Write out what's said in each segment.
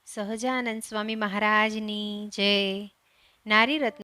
સહજાનંદ સ્વામી મહારાજની જય. નારી રત્ન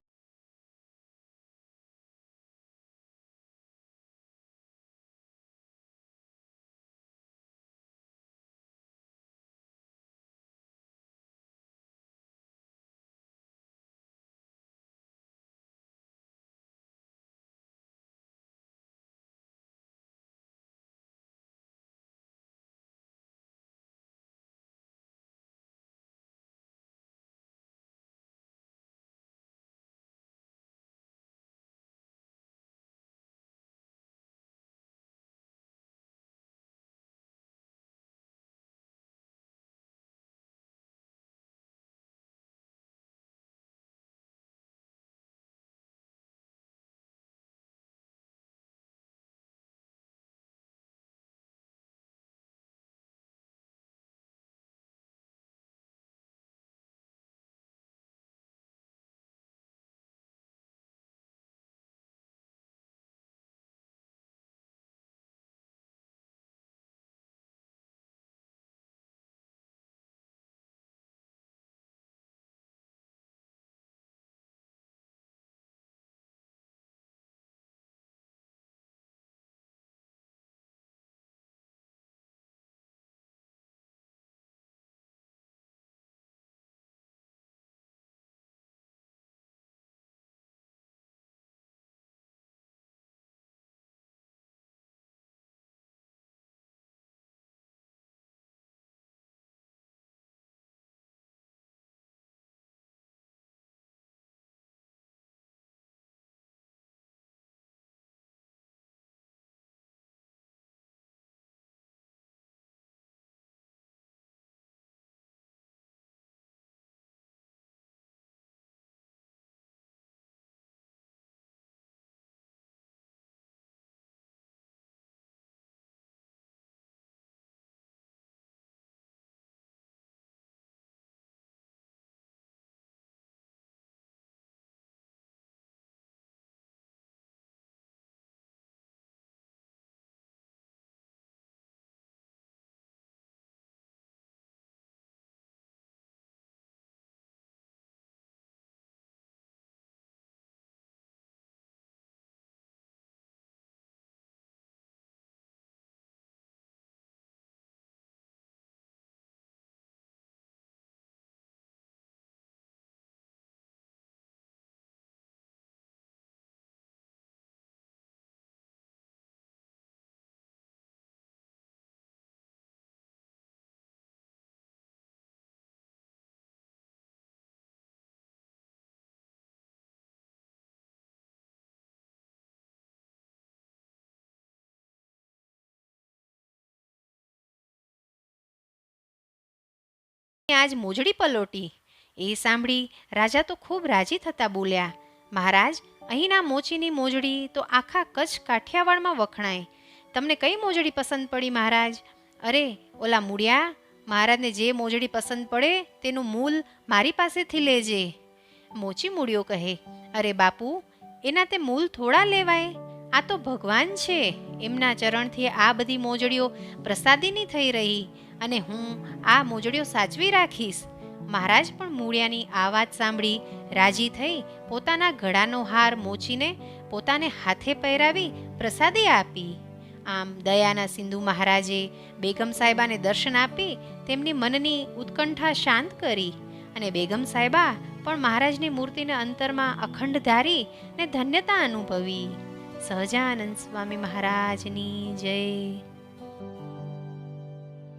આજ મોજડી પલોટી. એ સાંભળી રાજા તો ખૂબ રાજી થતા બોલ્યા, મહારાજ, અહીંના મોચીની મોજડી તો આખા કચ્છ કાઠિયાવાડમાં વખણાય. તમને કઈ મોજડી પસંદ પડી મહારાજ? અરે ઓલા મૂળિયા, મહારાજને જે મોજડી પસંદ પડે તેનું મૂલ મારી પાસેથી લેજે. મોચી મૂળિયો કહે, અરે બાપુ, એના તે મૂલ થોડા લેવાય. આ તો ભગવાન છે, એમના ચરણથી આ બધી મોજડીઓ પ્રસાદીની થઈ રહી, અને હું આ મોજડીઓ સાચવી રાખીશ. મહારાજ પણ મૂળિયાની આ વાત સાંભળી રાજી થઈ પોતાના ગળાનો હાર મોચીને પોતાને હાથે પહેરાવી પ્રસાદી આપી. આમ દયાના સિંધુ મહારાજે બેગમ સાહેબાને દર્શન આપી તેમની મનની ઉત્કંઠા શાંત કરી, અને બેગમ સાહેબા પણ મહારાજની મૂર્તિને અંતરમાં અખંડ ધારી ને ધન્યતા અનુભવી. સહજાનંદ સ્વામી મહારાજની જય.